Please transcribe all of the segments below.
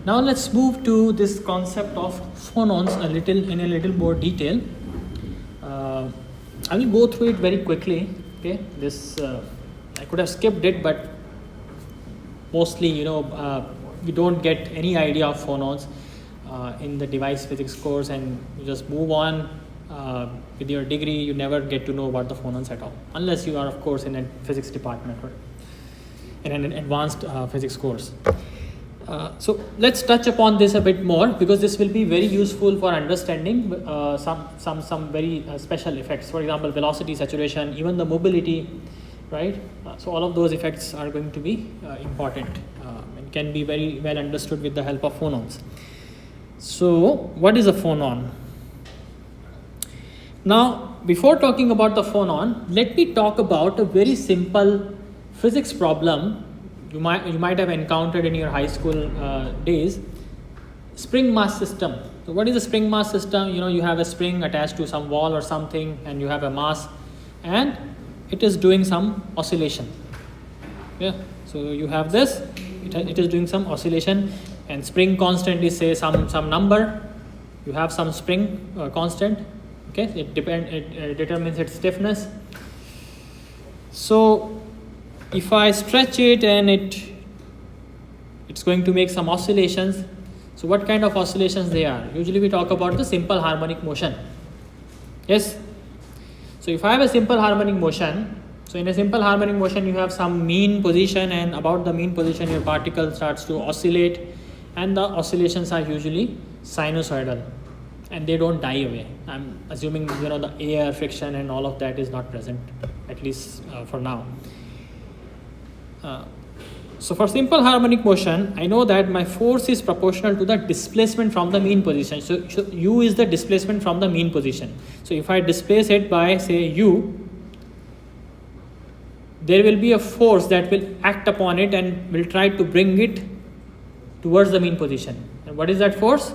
Now let's move to this concept of phonons in a little more detail. I will go through it very quickly. Okay, this I could have skipped it, but mostly you don't get any idea of phonons in the device physics course, and you just move on with your degree. You never get to know about the phonons at all, unless you are, of course, in a physics department or in an advanced physics course. So let's touch upon this a bit more, because this will be very useful for understanding some very special effects. For example, velocity, saturation, even the mobility, right? So all of those effects are going to be important and can be very well understood with the help of phonons. So what is a phonon? Now, before talking about the phonon, let me talk about a very simple physics problem you might have encountered in your high school days. Spring mass system. So what is a spring mass system? You have a spring attached to some wall or something, and you have a mass, and it is doing some oscillation. Yeah. So you have this. It is doing some oscillation, and spring constant is, say, some number. You have some spring constant. Okay. It determines its stiffness. So if I stretch it, and it's going to make some oscillations. So what kind of oscillations they are? Usually we talk about the simple harmonic motion. Yes. So if I have a simple harmonic motion, so in a simple harmonic motion you have some mean position, and about the mean position your particle starts to oscillate, and the oscillations are usually sinusoidal, and they don't die away. I'm assuming the air, friction, and all of that is not present, at least for now. So for simple harmonic motion, I know that my force is proportional to the displacement from the mean position. So u is the displacement from the mean position. So if I displace it by, say, u, there will be a force that will act upon it and will try to bring it towards the mean position. And what is that force?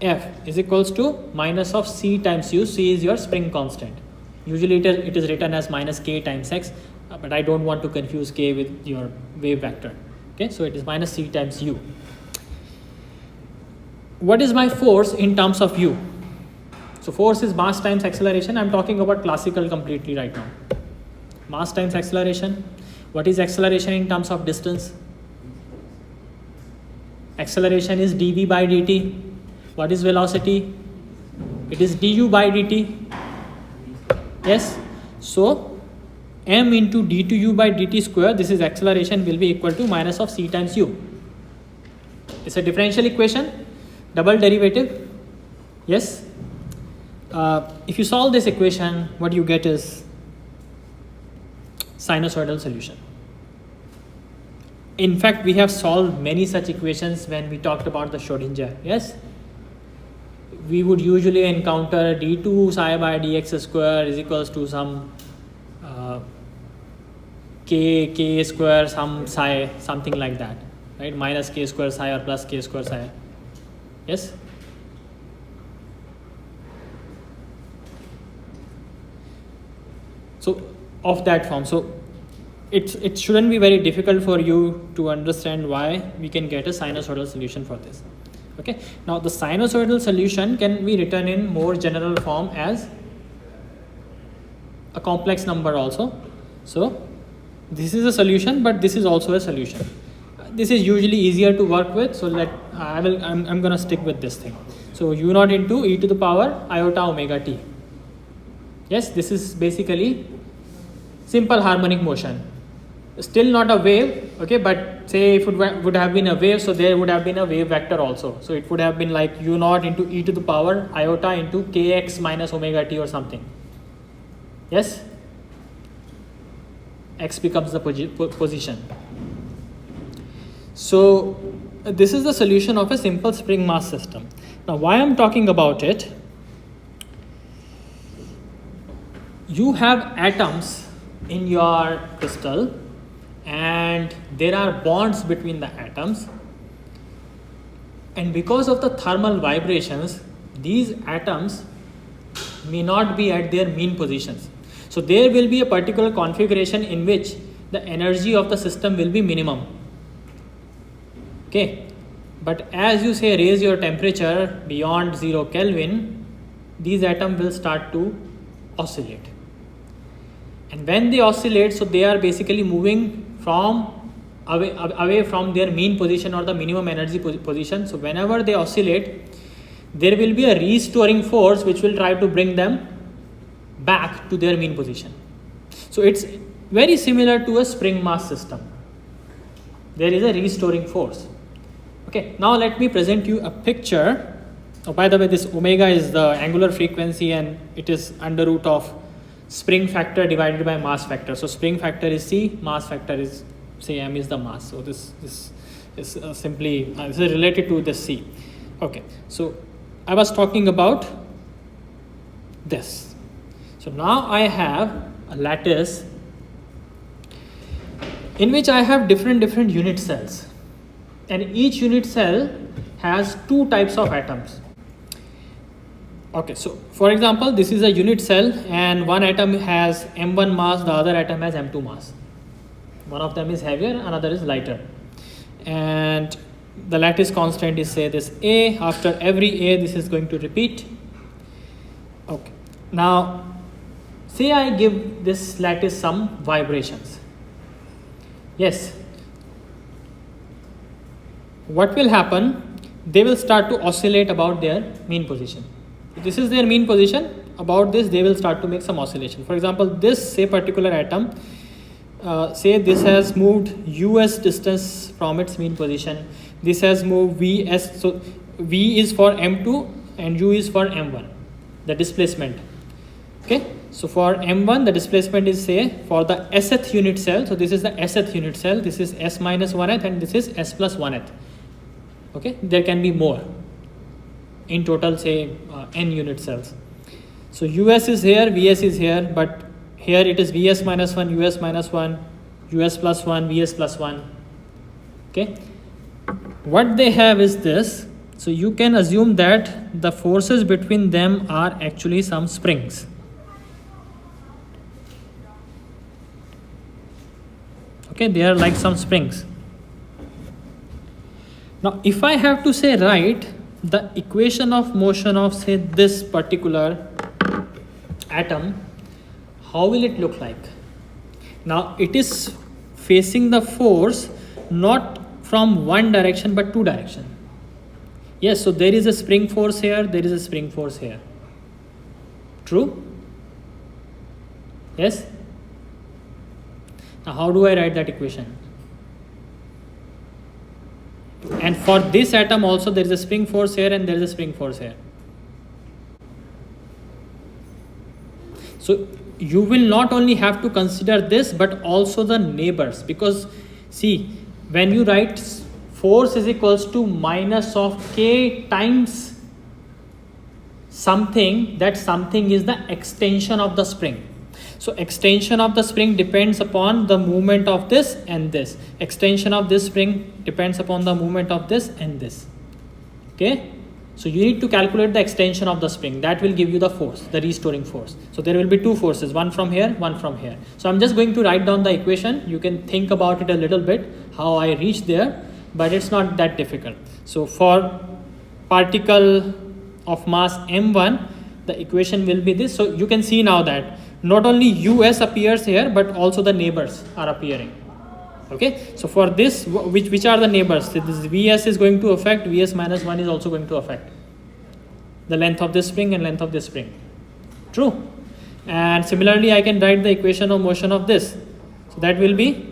F is equals to minus of c times u. C is your spring constant. Usually it is written as minus k times x. But I don't want to confuse k with your wave vector. Okay, so it is minus c times u. What is my force in terms of u? So force is mass times acceleration. I'm talking about classical completely right now. Mass times acceleration. What is acceleration in terms of distance? Acceleration is dv by dt. What is velocity? It is du by dt. Yes. So m into d to u by dt square, this is acceleration, will be equal to minus of c times u. It's a differential equation, double derivative. Yes. If you solve this equation, what you get is sinusoidal solution. In fact, we have solved many such equations when we talked about the Schrodinger. Yes. We would usually encounter d2 psi by dx square is equals to some k square some psi, something like that, right? Minus k square psi or plus k square psi. Yes. So of that form. So it shouldn't be very difficult for you to understand why we can get a sinusoidal solution for this. Okay. Now the sinusoidal solution can be written in more general form as a complex number also. So this is a solution, but this is also a solution. This is usually easier to work with, so I'm going to stick with this thing. So u naught into e to the power iota omega t. Yes, this is basically simple harmonic motion. Still not a wave, okay, but say if it would have been a wave, so there would have been a wave vector also. So it would have been like u naught into e to the power iota into kx minus omega t or something. Yes. X becomes the position. So this is the solution of a simple spring mass system. Now why I'm talking about it, you have atoms in your crystal, and there are bonds between the atoms, and because of the thermal vibrations, these atoms may not be at their mean positions. So there will be a particular configuration in which the energy of the system will be minimum. Okay, But as you say raise your temperature beyond 0 Kelvin, these atoms will start to oscillate. And when they oscillate, so they are basically moving from away from their mean position or the minimum energy position. So whenever they oscillate, there will be a restoring force which will try to bring them back to their mean position. So it's very similar to a spring mass system. There is a restoring force. Okay, now let me present you a picture. Oh, by the way, this omega is the angular frequency and it is under root of spring factor divided by mass factor. So spring factor is C, mass factor is, say, m is the mass. So this is simply this is related to the C. Okay, so I was talking about this. So now I have a lattice in which I have different unit cells, and each unit cell has two types of atoms. Okay, so for example, this is a unit cell and one atom has m1 mass, the other atom has m2 mass. One of them is heavier, another is lighter. And the lattice constant is, say, this A. After every A, this is going to repeat. Okay, now say I give this lattice some vibrations. Yes, what will happen? They will start to oscillate about their mean position. This is their mean position. About this, they will start to make some oscillation. For example, this, say, particular atom, say this has moved us distance from its mean position. This has moved vs. So v is for m2 and u is for m1, the displacement. Okay, so for m1 the displacement is, say, for the sth unit cell. So this is the sth unit cell, this is s minus 1th and this is s plus 1th. Okay, there can be more. In total, say, n unit cells. So us is here, vs is here, but here it is vs minus 1, us minus 1, us plus 1, vs plus 1. Okay, what they have is this. So you can assume that the forces between them are actually some springs. Okay, they are like some springs. Now if I have to say write the equation of motion of, say, this particular atom, how will it look like? Now it is facing the force not from one direction but two direction. Yes, so there is a spring force here, there is a spring force here. True? Yes? Now how do I write that equation? And for this atom also there is a spring force here and there is a spring force here. So you will not only have to consider this but also the neighbors, because see, when you write force is equals to minus of k times something, that something is the extension of the spring. So extension of the spring depends upon the movement of this and this. Extension of this spring depends upon the movement of this and this. Okay, so you need to calculate the extension of the spring. That will give you the force, the restoring force. So there will be two forces, one from here, one from here. So I'm just going to write down the equation. You can think about it a little bit how I reach there, but it's not that difficult. So for particle of mass m1, the equation will be this. So you can see now that not only us appears here but also the neighbors are appearing. Okay, so for this, which are the neighbors? So this vs is going to affect, vs minus 1 is also going to affect the length of this spring and length of this spring. True. And similarly I can write the equation of motion of this. So that will be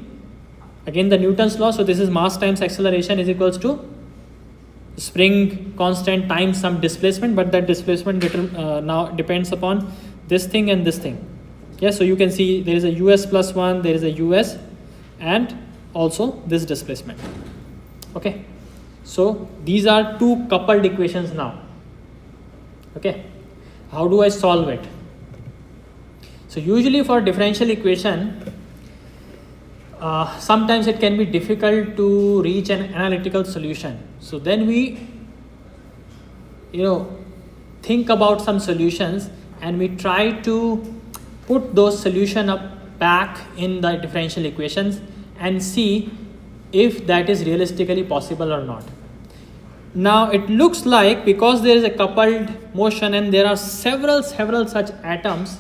again the Newton's law. So this is mass times acceleration is equals to spring constant times some displacement, but that displacement now depends upon this thing and this thing. Yes, so you can see there is a us plus 1, there is a us and also this displacement. Okay, so these are two coupled equations now. Okay, how do I solve it? So usually for differential equation, sometimes it can be difficult to reach an analytical solution. So then we, think about some solutions and we try to put those solution up back in the differential equations and see if that is realistically possible or not. Now it looks like, because there is a coupled motion and there are several such atoms,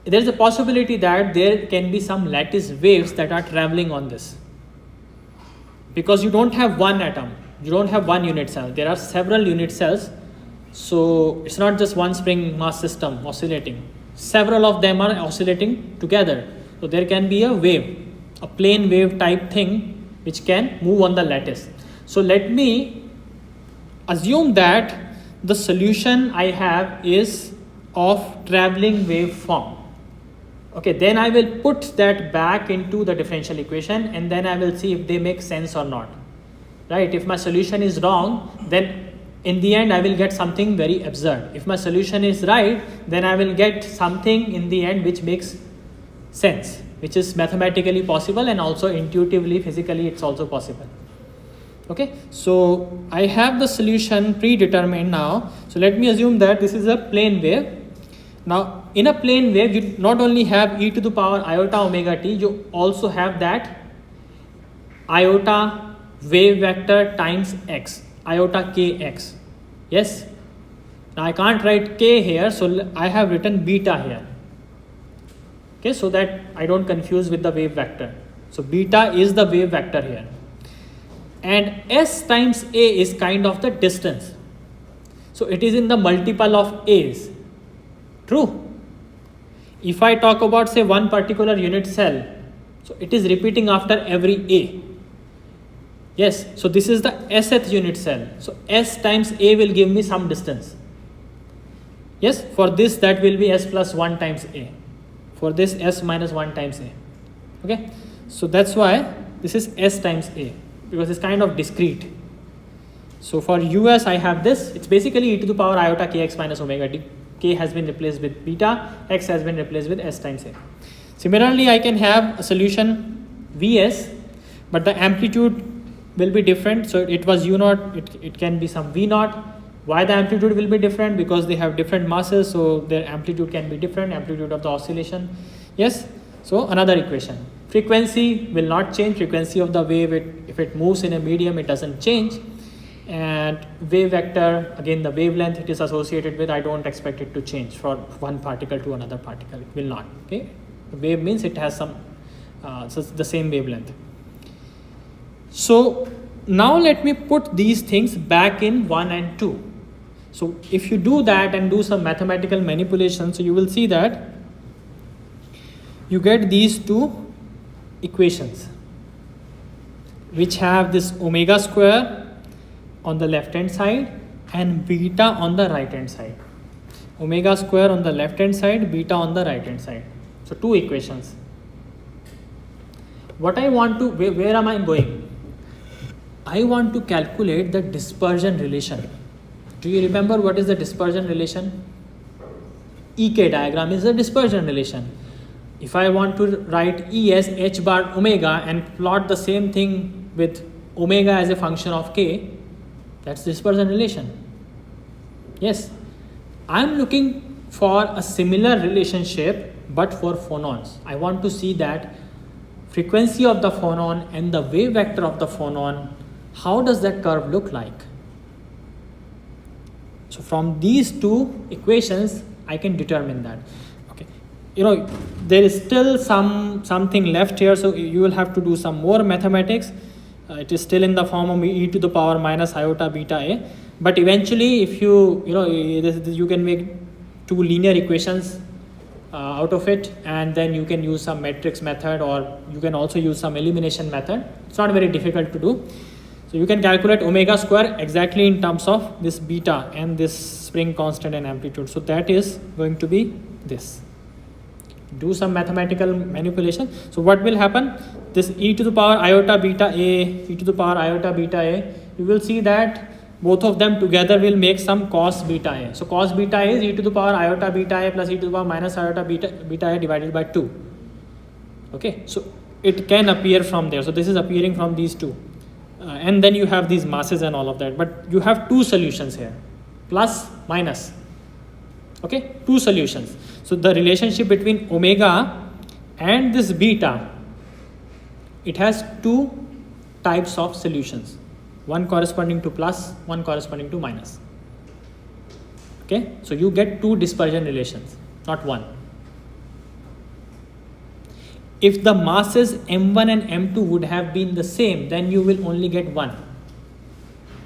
there is a possibility that there can be some lattice waves that are traveling on this. Because you don't have one atom, you don't have one unit cell, there are several unit cells. So it's not just one spring mass system oscillating, several of them are oscillating together. So there can be a wave, a plane wave type thing which can move on the lattice. So let me assume that the solution I have is of traveling wave form. Okay, then I will put that back into the differential equation and then I will see if they make sense or not. Right? If my solution is wrong, then in the end I will get something very absurd. If my solution is right, then I will get something in the end which makes sense, which is mathematically possible and also intuitively, physically it's also possible. Okay, so I have the solution predetermined now. So let me assume that this is a plane wave. Now in a plane wave, you not only have e to the power iota omega t, you also have that iota wave vector times x, iota kx. Yes. Now I can't write k here, so I have written beta here. Okay, so that I don't confuse with the wave vector. So beta is the wave vector here. And s times a is kind of the distance. So it is in the multiple of a's. True. If I talk about, say, one particular unit cell, so it is repeating after every a. Yes, so this is the sth unit cell. So s times a will give me some distance. Yes, for this that will be s plus 1 times a. For this s minus 1 times a. Okay, so that's why this is s times a, because it's kind of discrete. So for us I have this, it's basically e to the power iota kx minus omega t. K has been replaced with beta, x has been replaced with s times a. Similarly, I can have a solution Vs, but the amplitude will be different. So it was u naught, it can be some v naught. Why the amplitude will be different? Because they have different masses, so their amplitude can be different, amplitude of the oscillation. Yes, so another equation. Frequency will not change, frequency of the wave, if it moves in a medium, it doesn't change. And wave vector, again the wavelength it is associated with, I don't expect it to change for one particle to another particle, it will not. Okay, wave means it has some so the same wavelength. So now let me put these things back in 1 and 2. So if you do that and do some mathematical manipulation, so you will see that you get these two equations which have this omega square on the left hand side and beta on the right hand side. Omega square on the left hand side, beta on the right hand side. So two equations. What I want to, where am I going? I want to calculate the dispersion relation. Do you remember what is the dispersion relation? EK diagram is the dispersion relation. If I want to write E as h bar omega and plot the same thing with omega as a function of k, that's dispersion relation. Yes, I'm looking for a similar relationship but for phonons. I want to see that frequency of the phonon and the wave vector of the phonon, how does that curve look like? So from these two equations, I can determine that. Okay, you know, there is still something left here, so you will have to do some more mathematics. It is still in the form of e to the power minus iota beta a, but eventually if you can make two linear equations out of it, and then you can use some matrix method, or you can also use some elimination method. It's not very difficult to do. So you can calculate omega square exactly in terms of this beta and this spring constant and amplitude. So that is going to be this. Do some mathematical manipulation. So what will happen? This e to the power iota beta a, e to the power iota beta a, you will see that both of them together will make some cos beta a. So cos beta a is e to the power iota beta a plus e to the power minus iota beta a divided by 2. Okay, so it can appear from there. So this is appearing from these two. And then you have these masses and all of that. But you have two solutions here, plus, minus. Okay, two solutions. So the relationship between omega and this beta, it has two types of solutions. one corresponding to plus, one corresponding to minus. Okay, so you get two dispersion relations, not one. If the masses m1 and m2 would have been the same, then you will only get one.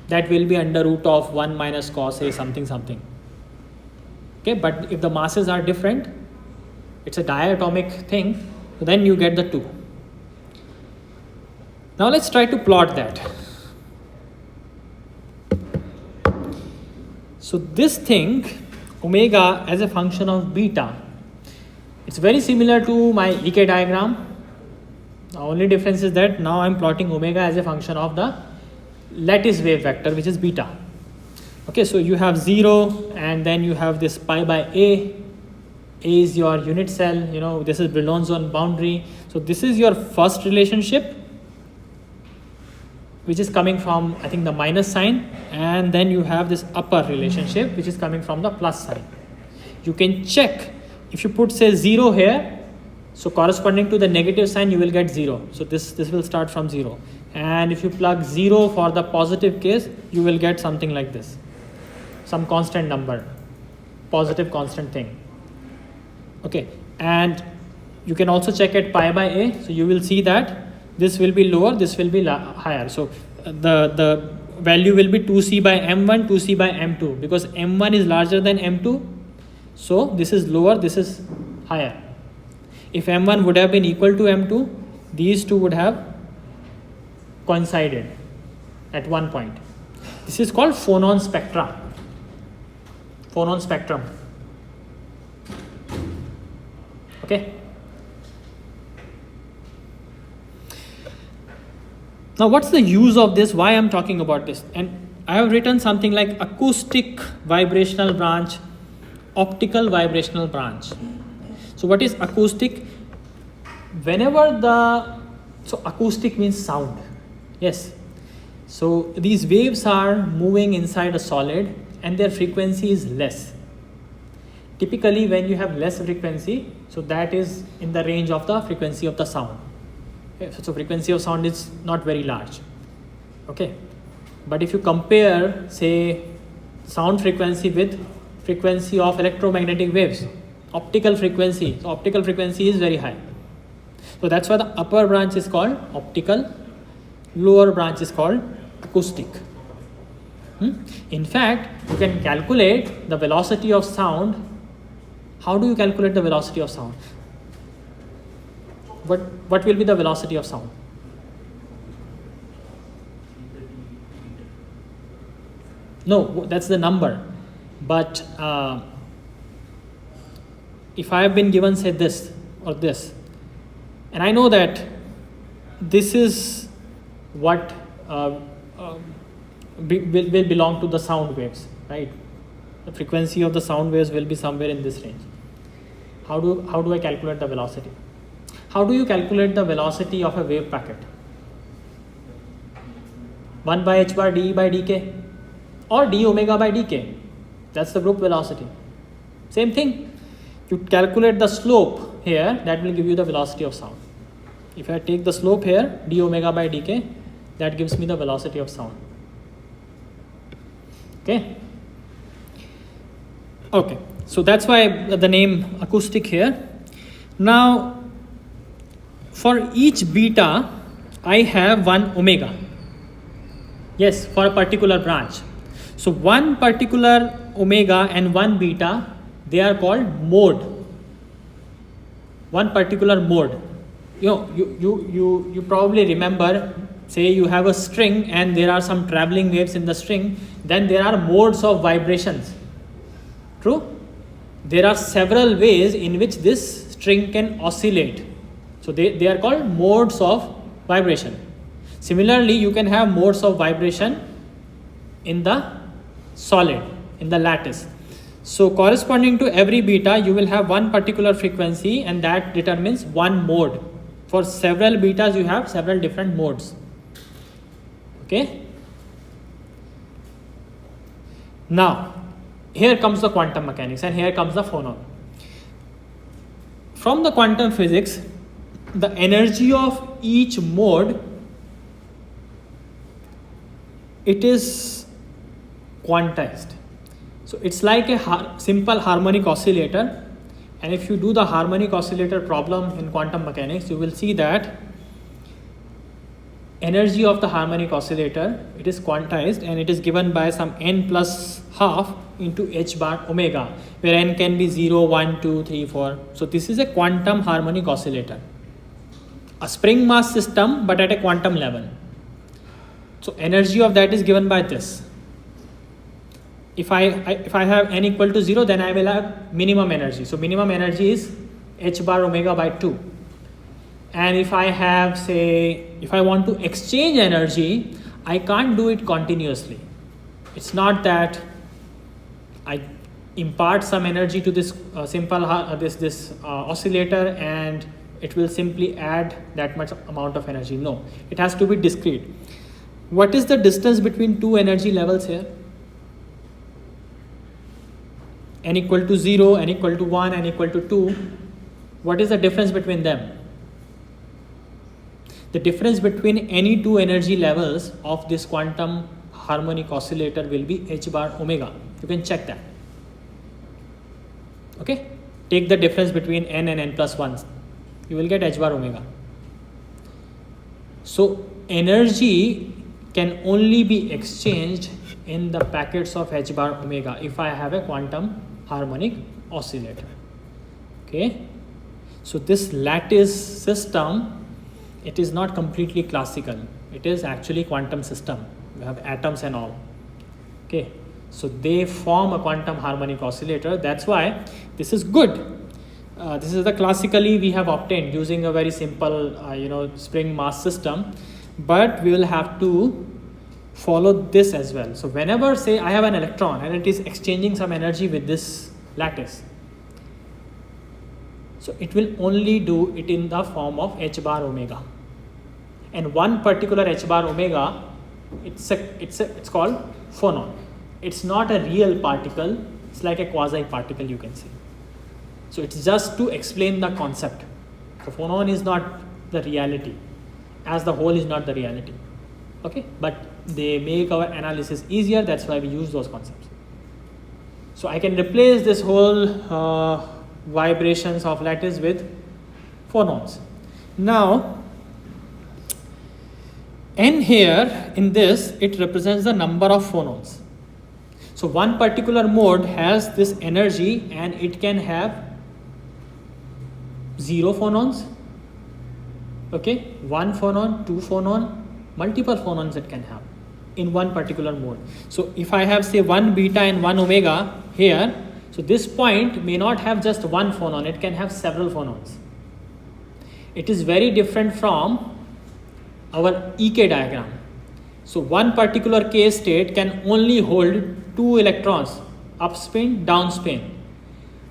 That will be under root of 1 minus cos a something something. Okay, but if the masses are different, it's a diatomic thing, so then you get the 2. Now let's try to plot that. So this thing, omega as a function of beta, it's very similar to my EK diagram. The only difference is that now I'm plotting omega as a function of the lattice wave vector, which is beta. Okay, so you have 0 and then you have this pi by a. A is your unit cell, this is Brillouin zone boundary. So this is your first relationship, which is coming from, I think, the minus sign, and then you have this upper relationship, which is coming from the plus sign. You can check, if you put say 0 here, so corresponding to the negative sign, you will get 0. So this will start from 0. And if you plug 0 for the positive case, you will get something like this. Some constant number, positive constant thing. Okay, and you can also check at pi by a. So you will see that this will be lower, this will be higher. So the value will be 2c by m1, 2c by m2, because m1 is larger than m2. So this is lower, this is higher. If m1 would have been equal to m2, these two would have coincided at one point. This is called Phonon spectra. Phonon spectrum. Okay. Now what's the use of this? Why I'm talking about this? And I have written something like acoustic vibrational branch, optical vibrational branch. So what is acoustic? So acoustic means sound. Yes. So these waves are moving inside a solid and their frequency is less. Typically when you have less frequency, so that is in the range of the frequency of the sound. Okay, so frequency of sound is not very large. Okay, but if you compare say sound frequency with frequency of electromagnetic waves, optical frequency, so optical frequency is very high. So that's why the upper branch is called optical, lower branch is called acoustic. In fact, you can calculate the velocity of sound. How do you calculate the velocity of sound? What will be the velocity of sound? No, that's the number. But if I have been given say this or this, and I know that this is what will belong to the sound waves, right? The frequency of the sound waves will be somewhere in this range. How do I calculate the velocity? How do you calculate the velocity of a wave packet? 1 by h bar dE by dk or d omega by dk. That's the group velocity. Same thing. You calculate the slope here, that will give you the velocity of sound. If I take the slope here, d omega by dk, that gives me the velocity of sound. Okay. Okay. So that's why the name acoustic here. Now, for each beta, I have one omega. Yes, for a particular branch. So one particular omega and one beta, they are called mode. One particular mode. You probably remember, say you have a string and there are some traveling waves in the string, then there are modes of vibrations. True? There are several ways in which this string can oscillate. So they are called modes of vibration. Similarly, you can have modes of vibration in the solid, in the lattice. So corresponding to every beta, you will have one particular frequency and that determines one mode. For several betas, you have several different modes. Okay. Now, here comes the quantum mechanics and here comes the phonon. From the quantum physics, the energy of each mode it is quantized. So it's like a simple harmonic oscillator, and if you do the harmonic oscillator problem in quantum mechanics, you will see that energy of the harmonic oscillator, it is quantized, and it is given by some n plus half into h bar omega, where n can be 0, 1, 2, 3, 4. So this is a quantum harmonic oscillator, a spring mass system but at a quantum level. So energy of that is given by this. If I have n equal to 0, then I will have minimum energy. So minimum energy is h bar omega by 2. And if I have, say, if I want to exchange energy, I can't do it continuously. It's not that I impart some energy to this simple oscillator and it will simply add that much amount of energy. No, it has to be discrete. What is the distance between two energy levels here? N equal to 0, n equal to 1, n equal to 2. What is the difference between them? The difference between any two energy levels of this quantum harmonic oscillator will be h bar omega. You can check that. Okay? Take the difference between n and n plus 1. You will get h bar omega. So energy can only be exchanged in the packets of h bar omega if I have a quantum harmonic oscillator. Okay? So this lattice system, it is not completely classical. It is actually quantum system. You have atoms and all. Okay, so they form a quantum harmonic oscillator. That's why this is good. This is the classically we have obtained using a very simple, spring mass system. But we will have to follow this as well. So whenever, say, I have an electron and it is exchanging some energy with this lattice, so it will only do it in the form of h bar omega. And one particular h bar omega, it's called phonon. It's not a real particle. It's like a quasi particle, you can say. So it's just to explain the concept. So phonon is not the reality, as the whole is not the reality. Okay, but they make our analysis easier. That's why we use those concepts. So I can replace this whole vibrations of lattice with phonons. Now, n here in this, it represents the number of phonons. So one particular mode has this energy and it can have 0 phonons, okay, 1 phonon, 2 phonon, multiple phonons it can have in one particular mode. So if I have, say, 1 beta and 1 omega here, so this point may not have just 1 phonon, it can have several phonons. It is very different from our EK diagram. So one particular K state can only hold 2 electrons, up spin, down spin.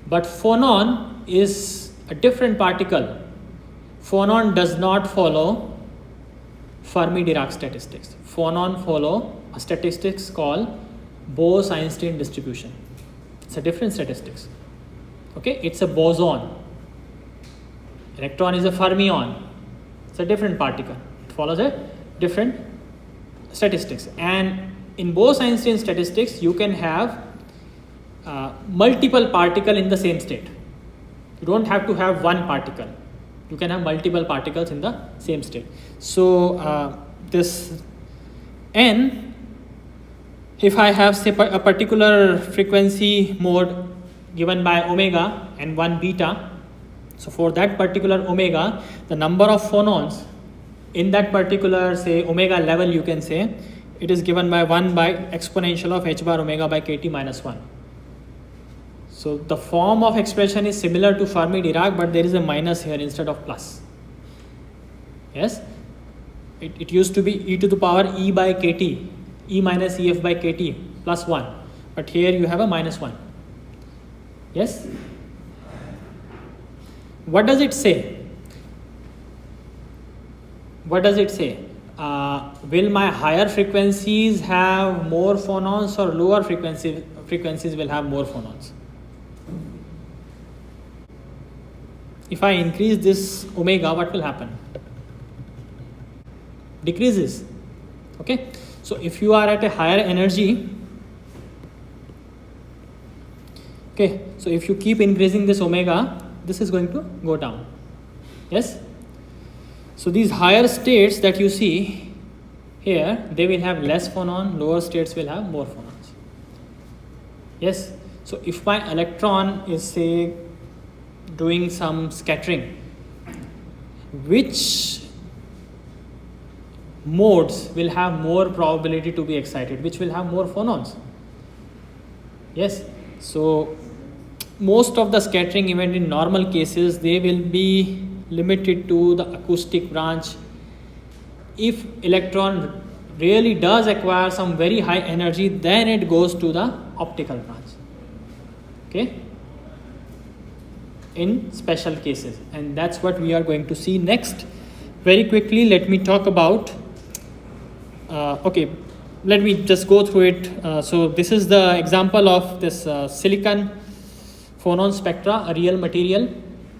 But phonon is a different particle. Phonon does not follow Fermi-Dirac statistics. Phonon follow a statistics called Bose-Einstein distribution. It's a different statistics. Okay, it's a boson. Electron is a fermion. It's a different particle. It follows a different statistics. And in Bose-Einstein statistics, you can have multiple particle in the same state. You don't have to have one particle. You can have multiple particles in the same state. So this n, if I have, say, a particular frequency mode given by omega and 1 beta, so for that particular omega, the number of phonons in that particular, say, omega level, you can say, it is given by 1 by exponential of h bar omega by kt minus 1. So the form of expression is similar to Fermi-Dirac, but there is a minus here instead of plus. Yes, it used to be e to the power e by kt, e minus ef by kt plus 1, but here you have a minus 1. Yes. What does it say? What does it say? Will my higher frequencies have more phonons or lower frequencies will have more phonons? If I increase this omega, what will happen? Decreases. Okay. So if you are at a higher energy, okay, so if you keep increasing this omega, this is going to go down. Yes. So these higher states that you see here, they will have less phonon, lower states will have more phonons. Yes. So if my electron is, say, doing some scattering, which modes will have more probability to be excited, which will have more phonons? Yes. So most of the scattering event in normal cases, they will be limited to the acoustic branch. If electron really does acquire some very high energy, then it goes to the optical branch. Okay, in special cases, and that's what we are going to see next. Very quickly, let me talk about okay, let me just go through it. So this is the example of this silicon phonon spectra, a real material.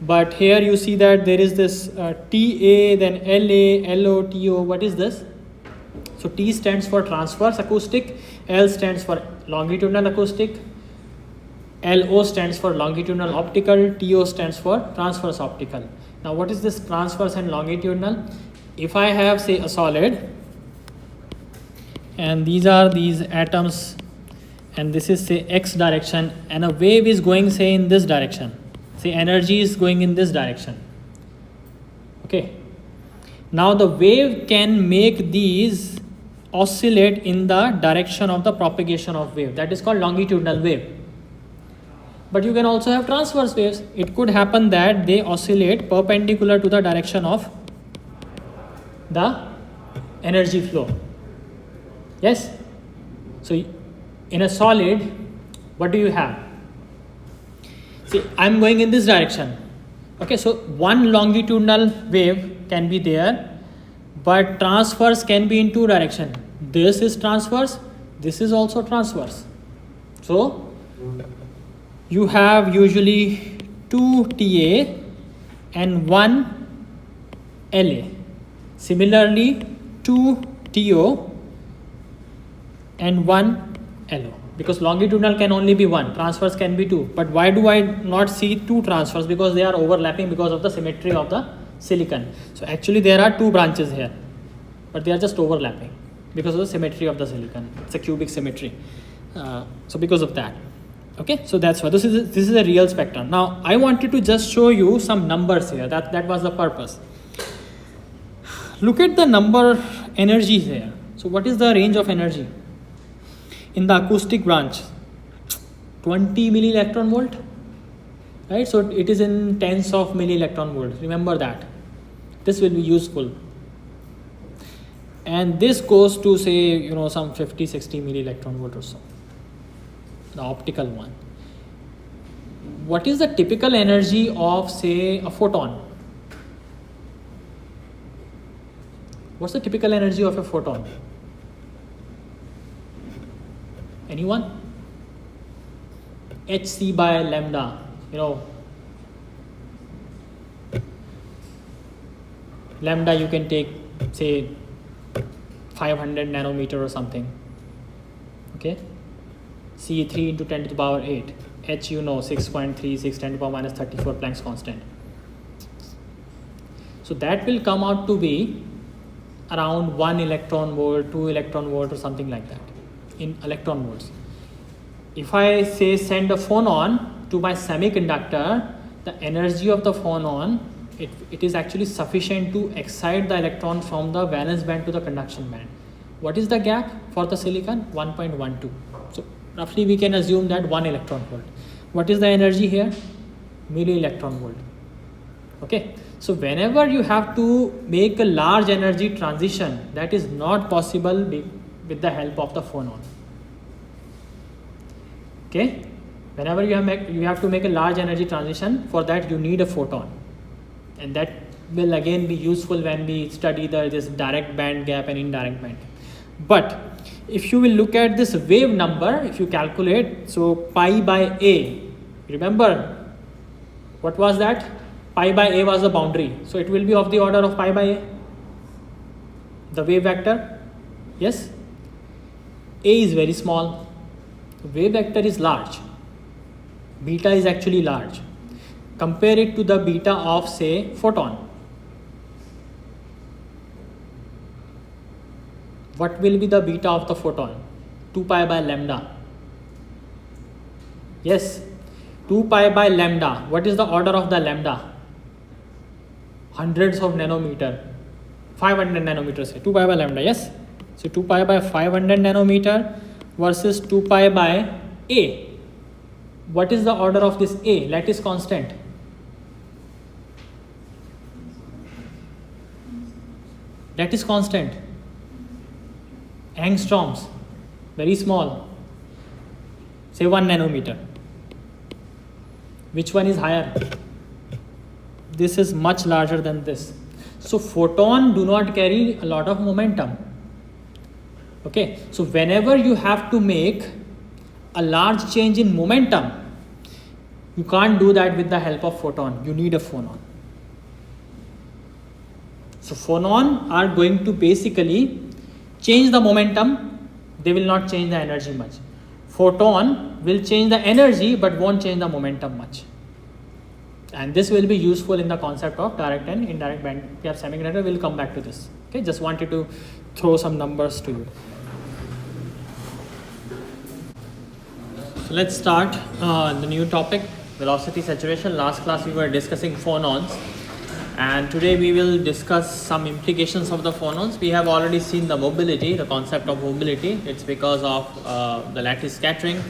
But here you see that there is this TA, then LA, LO, TO. What is this? So T stands for transverse acoustic, L stands for longitudinal acoustic, LO stands for longitudinal optical, TO stands for transverse optical. Now what is this transverse and longitudinal? If I have, say, a solid, and these are these atoms, and this is, say, X direction, and a wave is going, say, in this direction. Say energy is going in this direction. Okay. Now the wave can make these oscillate in the direction of the propagation of wave. That is called longitudinal wave. But you can also have transverse waves. It could happen that they oscillate perpendicular to the direction of the energy flow. Yes. So in a solid, what do you have? See, I'm going in this direction. Okay, so one longitudinal wave can be there, but transverse can be in two directions. This is transverse, this is also transverse. So you have usually two TA and one LA. Similarly, two TO and one LO. Because longitudinal can only be one, transverse can be two. But why do I not see two transverse? Because they are overlapping because of the symmetry of the silicon. So actually there are two branches here, but they are just overlapping because of the symmetry of the silicon. It's a cubic symmetry. So because of that. Okay, so that's why this is a real spectrum. Now I wanted to just show you some numbers here. That was the purpose. Look at the number energy here. So what is the range of energy? In the acoustic branch, 20 milli electron volt, right? So it is in tens of milli electron volts. Remember that. This will be useful. And this goes to, say, some 50, 60 milli electron volt or so. The optical one. What is the typical energy of, say, a photon? What's the typical energy of a photon? Anyone? Hc by lambda, lambda you can take, say, 500 nanometer or something. Okay, C 3 into 10 to the power 8. H 6.36 10 to the power minus 34 Planck's constant. So that will come out to be around 1 electron volt, 2 electron volt or something like that in electron volts. If I, say, send a phonon to my semiconductor, the energy of the phonon, it is actually sufficient to excite the electron from the valence band to the conduction band. What is the gap for the silicon? 1.12. So roughly we can assume that 1 electron volt. What is the energy here? Milli electron volt. Okay, so whenever you have to make a large energy transition, that is not possible with the help of the phonon. Okay, whenever you have to make a large energy transition, for that you need a photon, and that will again be useful when we study this direct band gap and indirect band gap. But if you will look at this wave number, if you calculate, so pi by a, remember what was that? Pi by a was the boundary, so it will be of the order of pi by a, the wave vector. Yes, A is very small, wave vector is large, beta is actually large. Compare it to the beta of, say, photon. What will be the beta of the photon? 2 pi by lambda. Yes, 2 pi by lambda. What is the order of the lambda? Hundreds of nanometer. 500 nanometers, say 2 pi by lambda, yes? So 2 pi by 500 nanometer versus 2 pi by A. What is the order of this A? Lattice constant. Lattice constant. Angstroms. Very small. Say 1 nanometer. Which one is higher? This is much larger than this. So photon do not carry a lot of momentum. Okay, so whenever you have to make a large change in momentum, you can't do that with the help of photon. You need a phonon. So phonon are going to basically change the momentum. They will not change the energy much. Photon will change the energy but won't change the momentum much. And this will be useful in the concept of direct and indirect band gap semiconductor. We'll come back to this. Okay, just wanted to throw some numbers to you. So let's start the new topic, velocity saturation. Last class we were discussing phonons, and today we will discuss some implications of the phonons. We have already seen the mobility, the concept of mobility. It's because of the lattice scattering.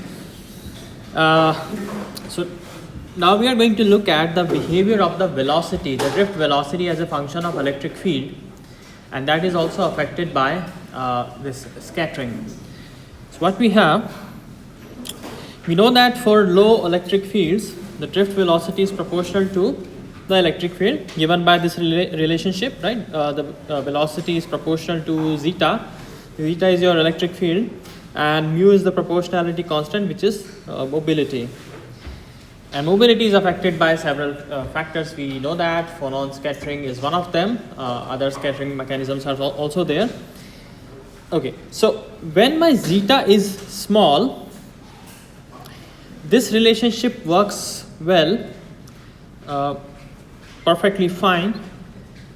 So now we are going to look at the behavior of the velocity, the drift velocity as a function of electric field, and that is also affected by this scattering. So what we have, we know that for low electric fields, the drift velocity is proportional to the electric field given by this relationship, right? The velocity is proportional to zeta. Zeta is your electric field, and mu is the proportionality constant, which is mobility. And mobility is affected by several factors. We know that phonon scattering is one of them. Other scattering mechanisms are also there. Okay, so when my zeta is small, this relationship works well, perfectly fine.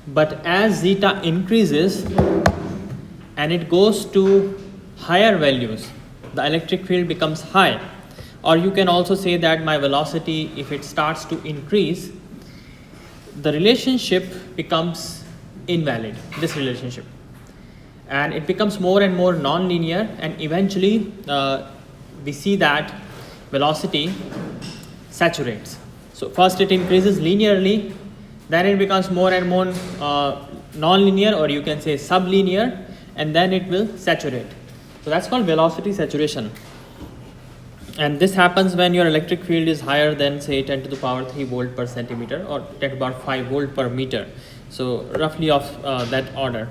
But as zeta increases and it goes to higher values, the electric field becomes high. Or you can also say that my velocity, if it starts to increase, the relationship becomes invalid, this relationship. And it becomes more and more non-linear, and eventually we see that velocity saturates. So first it increases linearly, then it becomes more and more non-linear, or you can say sublinear, and then it will saturate. So that's called velocity saturation. And this happens when your electric field is higher than, say, 10 to the power 3 volt per centimeter, or 10 to the power 5 volt per meter. So roughly of that order.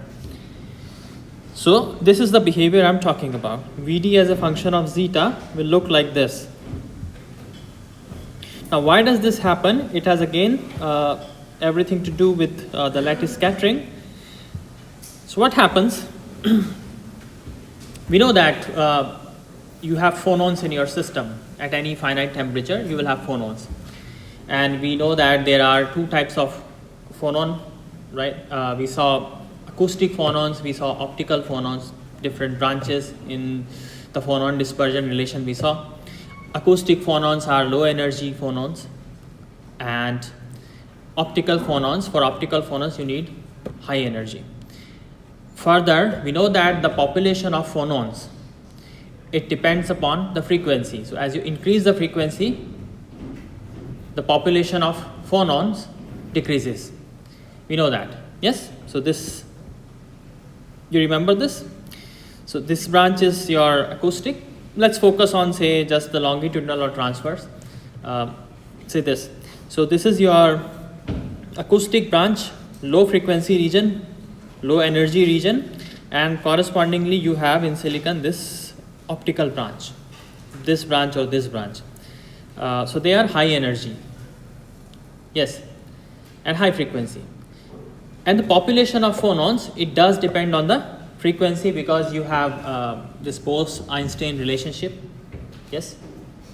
So this is the behavior I'm talking about. Vd as a function of zeta will look like this. Now why does this happen? It has again everything to do with the lattice scattering. So what happens? We know that you have phonons in your system. At any finite temperature, you will have phonons. And we know that there are two types of phonon, right? We saw acoustic phonons, we saw optical phonons, different branches in the phonon dispersion relation we saw. Acoustic phonons are low energy phonons, and optical phonons, for optical phonons you need high energy. Further, we know that the population of phonons, it depends upon the frequency. So as you increase the frequency, the population of phonons decreases. We know that. Yes? So this, you remember this? So this branch is your acoustic. Let's focus on, say, just the longitudinal or transverse. Say this. So this is your acoustic branch, low frequency region, low energy region, and correspondingly you have in silicon this optical branch, this branch or this branch. So they are high energy, yes, and high frequency. And the population of phonons, it does depend on the frequency because you have this Bose-Einstein relationship. Yes,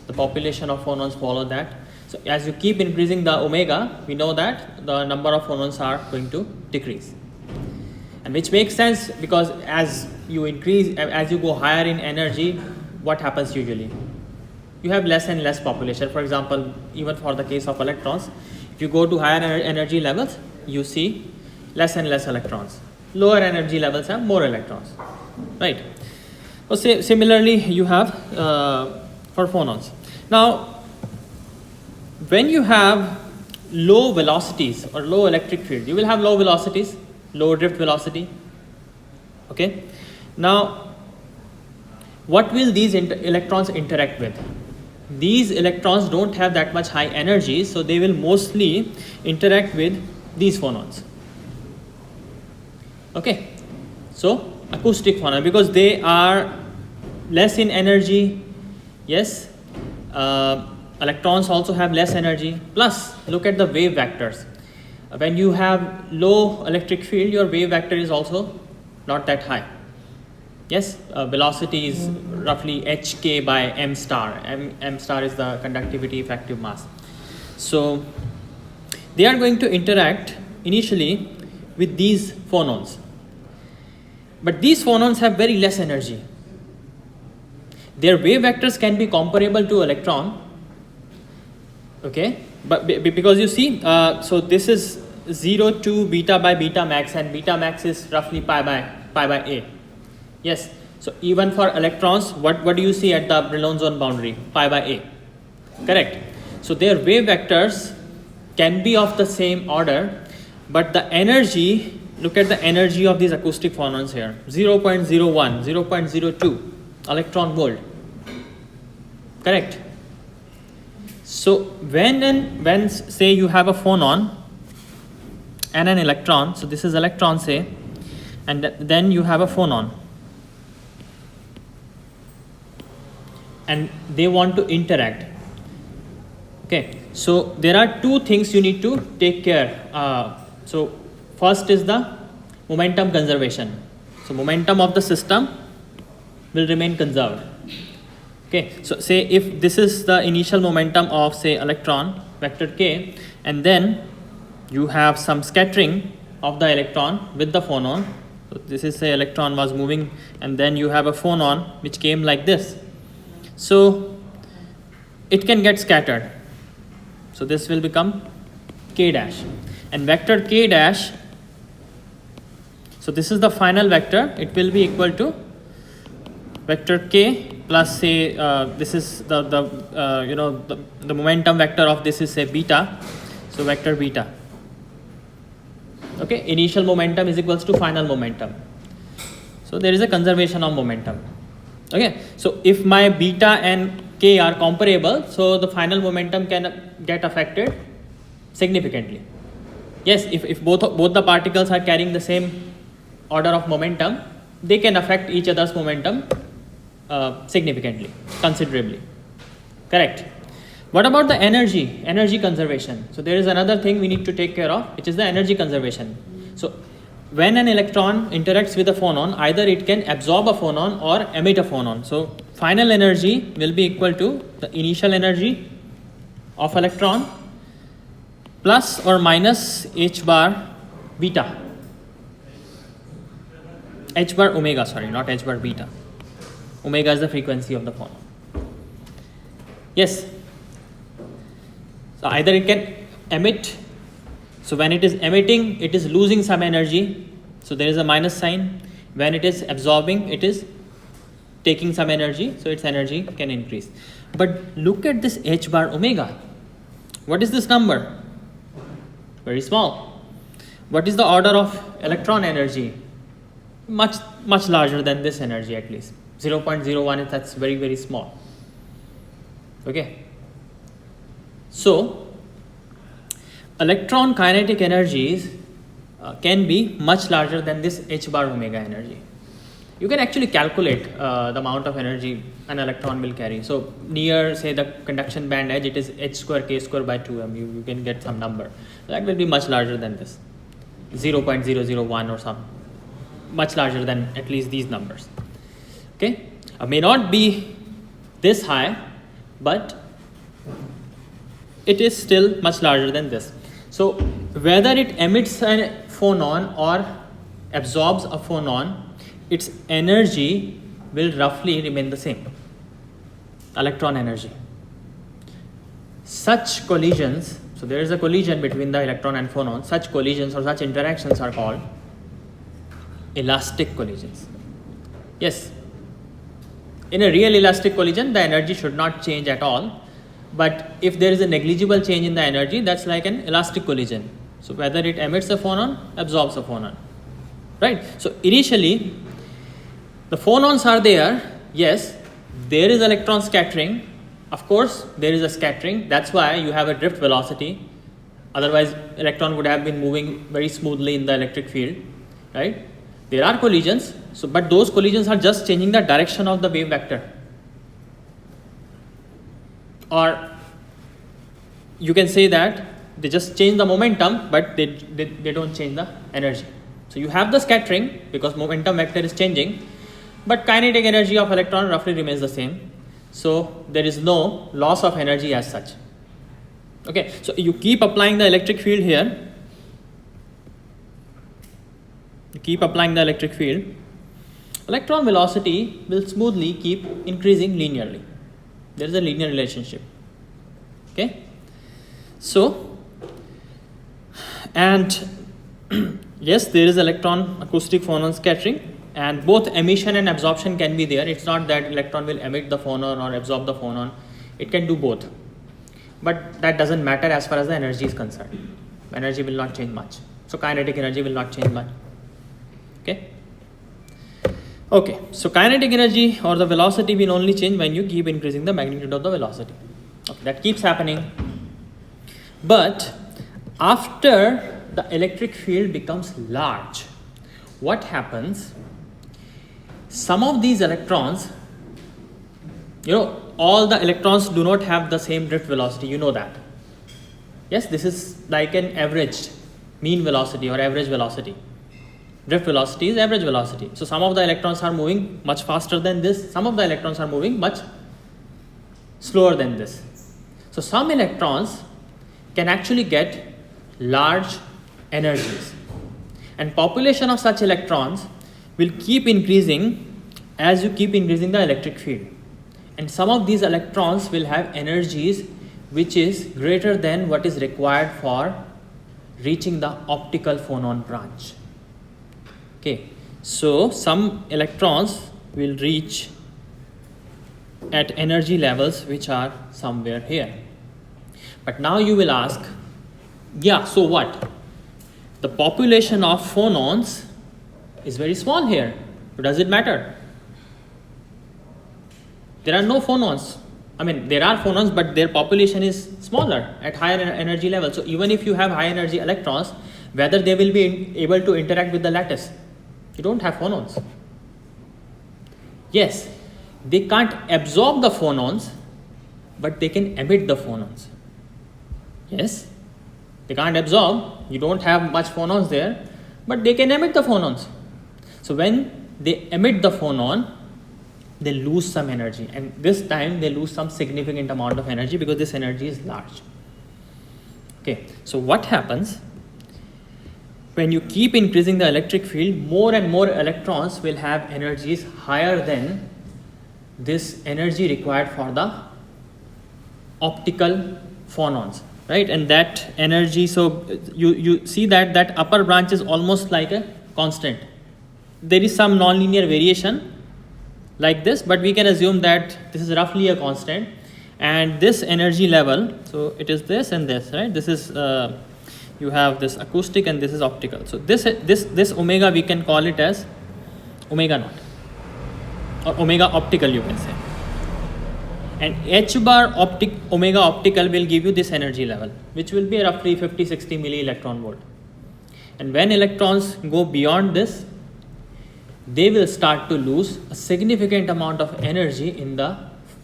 the population of phonons follow that. So as you keep increasing the omega, we know that the number of phonons are going to decrease, and which makes sense because as you increase, as you go higher in energy, what happens usually? You have less and less population. For example, even for the case of electrons, if you go to higher energy levels, you see less and less electrons. Lower energy levels have more electrons, right? So similarly, you have for phonons. Now, when you have low velocities or low electric field, you will have low velocities, low drift velocity. Okay. Now, what will these electrons interact with? These electrons don't have that much high energy, so they will mostly interact with these phonons. Okay, so acoustic phonon, because they are less in energy. Yes, electrons also have less energy. Plus, look at the wave vectors. When you have low electric field, your wave vector is also not that high. Yes, velocity is roughly hk by m star. M star is the conductivity effective mass. So they are going to interact initially with these phonons. But these phonons have very less energy. Their wave vectors can be comparable to electron. Okay, but because you see, so this is 0 to beta by beta max, and beta max is roughly pi by a. Yes, so even for electrons, what do you see at the Brillouin zone boundary? Pi by a. Correct. So their wave vectors can be of the same order, but the energy, look at the energy of these acoustic phonons here, 0.01, 0.02 electron volt. Correct. So when say you have a phonon and an electron, so this is electron say, and then you have a phonon, and they want to interact. Okay, so there are two things you need to take care. So first is the momentum conservation. So momentum of the system will remain conserved. Okay, so say if this is the initial momentum of say electron vector k, and then you have some scattering of the electron with the phonon. So this is say electron was moving, and then you have a phonon which came like this. So it can get scattered. So this will become k dash, and vector k dash. So this is the final vector. It will be equal to vector k plus say this is the momentum vector of this is say beta. So vector beta. Okay, initial momentum is equals to final momentum. So there is a conservation of momentum. Okay, so if my beta and k are comparable, so the final momentum can get affected significantly. Yes, if both the particles are carrying the same order of momentum, they can affect each other's momentum significantly, considerably. Correct. What about the energy conservation? So there is another thing we need to take care of, which is the energy conservation. So when an electron interacts with a phonon, either it can absorb a phonon or emit a phonon. So final energy will be equal to the initial energy of electron plus or minus h bar beta. H bar omega, sorry, not h bar beta. Omega is the frequency of the phonon. Yes. So either it can emit. So when it is emitting, it is losing some energy. So there is a minus sign. When it is absorbing, it is taking some energy. So its energy can increase. But look at this h bar omega. What is this number? Very small. What is the order of electron energy? Much larger than this energy at least. 0.01, that's very, very small. Okay. So electron kinetic energies can be much larger than this h bar omega energy. You can actually calculate the amount of energy an electron will carry. So near say the conduction band edge, it is h square k square by 2m. You can get some number. That will be much larger than this. 0.001 or some. much larger than at least these numbers. Okay, may not be this high, but it is still much larger than this. So whether it emits a phonon or absorbs a phonon, its energy will roughly remain the same, electron energy. Such collisions, so there is a collision between the electron and phonon, such collisions or such interactions are called elastic collisions. Yes, in a real elastic collision, the energy should not change at all. But if there is a negligible change in the energy, that's like an elastic collision. So whether it emits a phonon, absorbs a phonon, right? So initially, the phonons are there. Yes, there is electron scattering. Of course, there is a scattering. That's why you have a drift velocity. Otherwise, electron would have been moving very smoothly in the electric field, right? There are collisions. So, but those collisions are just changing the direction of the wave vector. Or you can say that they just change the momentum, but they don't change the energy. So you have the scattering because momentum vector is changing, but kinetic energy of electron roughly remains the same. So there is no loss of energy as such. Okay, so you keep applying the electric field here. You keep applying the electric field. Electron velocity will smoothly keep increasing linearly. There is a linear relationship. Okay, so and yes, there is electron acoustic phonon scattering, and both emission and absorption can be there. It's not that electron will emit the phonon or absorb the phonon. It can do both, but that doesn't matter as far as the energy is concerned. Energy will not change much. So kinetic energy will not change much. Okay, so kinetic energy or the velocity will only change when you keep increasing the magnitude of the velocity. Okay, that keeps happening. But after the electric field becomes large, what happens? Some of these electrons, all the electrons do not have the same drift velocity, you know that. Yes, this is like an averaged mean velocity or average velocity. Drift velocity is average velocity. So some of the electrons are moving much faster than this. Some of the electrons are moving much slower than this. So some electrons can actually get large energies. And population of such electrons will keep increasing as you keep increasing the electric field. And some of these electrons will have energies which is greater than what is required for reaching the optical phonon branch. Okay, so some electrons will reach at energy levels which are somewhere here. But now you will ask, yeah, so what? The population of phonons is very small here. Does it matter? There are no phonons. I mean, there are phonons, but their population is smaller at higher energy level. So even if you have high energy electrons, whether they will be able to interact with the lattice, you don't have phonons. Yes, they can't absorb the phonons, but they can emit the phonons. Yes, they can't absorb, you don't have much phonons there, but they can emit the phonons. So when they emit the phonon, they lose some energy, and this time they lose some significant amount of energy because this energy is large. Okay, so what happens? When you keep increasing the electric field, more and more electrons will have energies higher than this energy required for the optical phonons, right? And that energy, so you see that upper branch is almost like a constant. There is some nonlinear variation like this, but we can assume that this is roughly a constant. And this energy level, so it is this and this, right? This is you have this acoustic and this is optical. So this omega, we can call it as omega naught or omega optical, you can say. And h bar omega optical will give you this energy level, which will be roughly 50-60 milli electron volt. And when electrons go beyond this, they will start to lose a significant amount of energy in the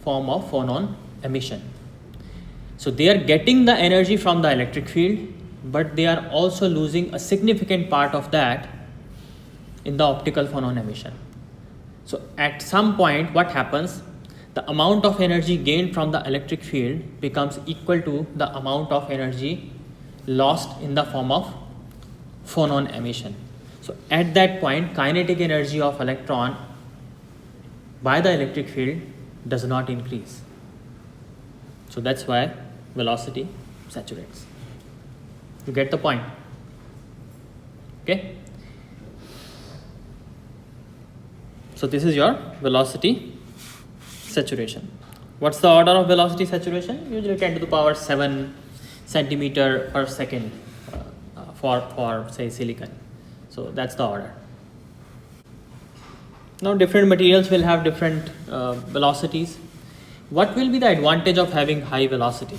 form of phonon emission. So they are getting the energy from the electric field, but they are also losing a significant part of that in the optical phonon emission. So at some point what happens, the amount of energy gained from the electric field becomes equal to the amount of energy lost in the form of phonon emission. So at that point, kinetic energy of electron by the electric field does not increase. So that's why velocity saturates. You get the point? Okay. So this is your velocity saturation. What's the order of velocity saturation? Usually 10 to the power 7 centimeter per second for say silicon. So that's the order. Now different materials will have different velocities. What will be the advantage of having high velocity?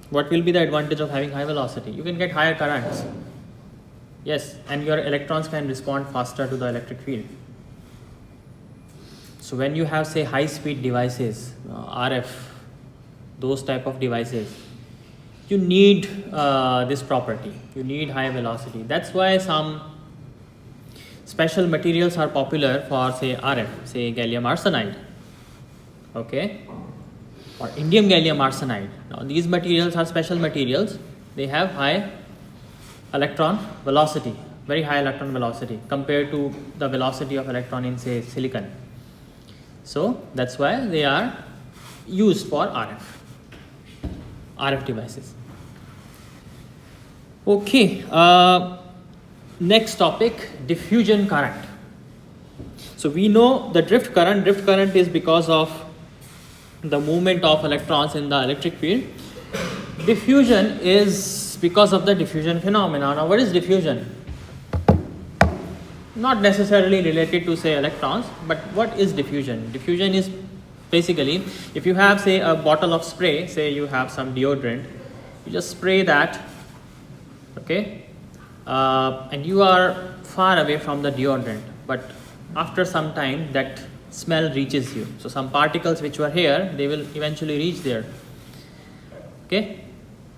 What will be the advantage of having high velocity? You can get higher currents. Yes, and your electrons can respond faster to the electric field. So when you have say high speed devices, RF, those type of devices, you need this property. You need high velocity. That's why some special materials are popular for say RF, say gallium arsenide, okay, or indium gallium arsenide. Now these materials are special materials. They have high electron velocity, very high electron velocity compared to the velocity of electron in say silicon. So that's why they are used for RF devices. Okay, next topic, diffusion current. So we know the drift current is because of the movement of electrons in the electric field. Diffusion is because of the diffusion phenomena. Now what is diffusion? Not necessarily related to say electrons, but what is diffusion? Diffusion is basically, if you have say a bottle of spray, say you have some deodorant, you just spray that, okay, and you are far away from the deodorant, but after some time that smell reaches you. So some particles which were here, they will eventually reach there. Okay,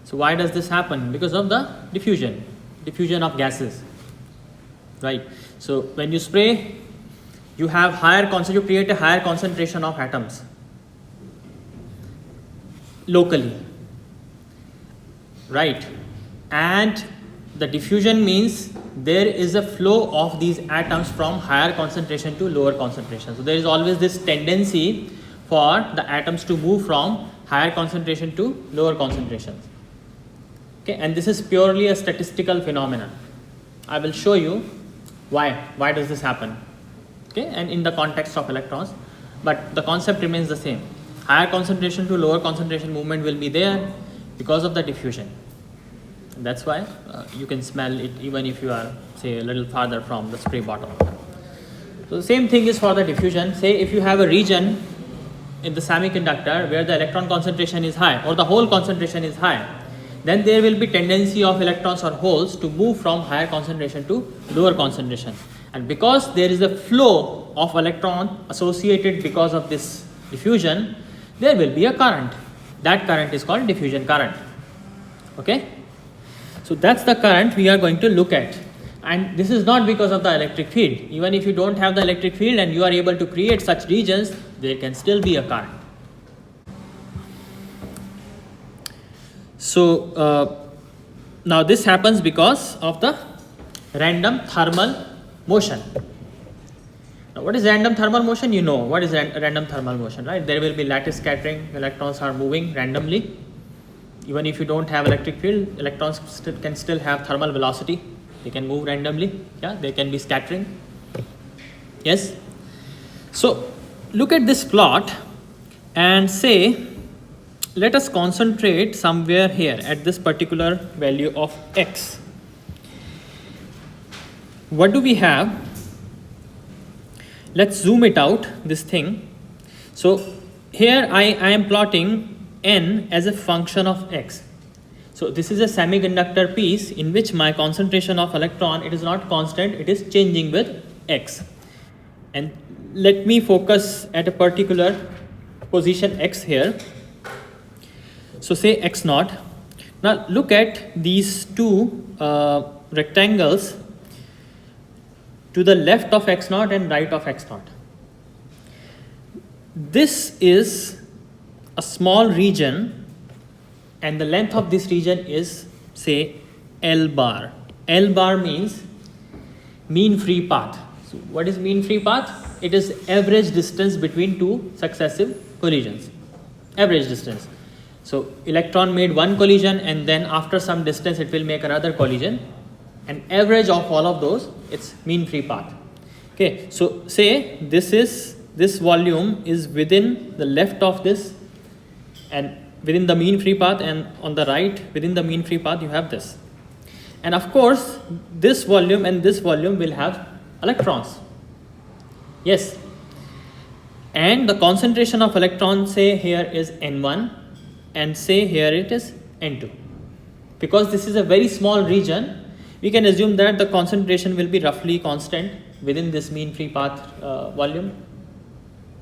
so why does this happen? Because of the diffusion of gases, right? So when you spray, you have you create a higher concentration of atoms locally, right? And the diffusion means there is a flow of these atoms from higher concentration to lower concentration. So there is always this tendency for the atoms to move from higher concentration to lower concentrations. Okay, and this is purely a statistical phenomenon. I will show you why does this happen. Okay, and in the context of electrons, but the concept remains the same. Higher concentration to lower concentration movement will be there because of the diffusion. That's why you can smell it even if you are say a little farther from the spray bottle. So the same thing is for the diffusion. Say if you have a region in the semiconductor where the electron concentration is high or the hole concentration is high, then there will be tendency of electrons or holes to move from higher concentration to lower concentration. And because there is a flow of electron associated because of this diffusion, there will be a current. That current is called diffusion current. Okay, so that's the current we are going to look at. And this is not because of the electric field. Even if you don't have the electric field and you are able to create such regions, there can still be a current. So now this happens because of the random thermal motion. Now what is random thermal motion? You know what is random thermal motion, right? There will be lattice scattering. Electrons are moving randomly. Even if you don't have electric field, electrons can still have thermal velocity. They can move randomly. Yeah, they can be scattering. Yes. So look at this plot and say, let us concentrate somewhere here at this particular value of x. What do we have? Let's zoom it out, this thing. So here I am plotting n as a function of x. So this is a semiconductor piece in which my concentration of electron, it is not constant, it is changing with x. And let me focus at a particular position x here. So say x naught. Now look at these two rectangles to the left of x naught and right of x naught. This is a small region, and the length of this region is, say, L bar. L bar means mean free path. So what is mean free path? It is average distance between two successive collisions. Average distance. So electron made one collision, and then after some distance it will make another collision, and average of all of those, it's mean free path. Okay, so say this volume is within the left of this and within the mean free path, and on the right within the mean free path you have this. And of course this volume and this volume will have electrons. Yes. And the concentration of electrons, say here is N1, and say here it is N2. Because this is a very small region, we can assume that the concentration will be roughly constant within this mean free path volume.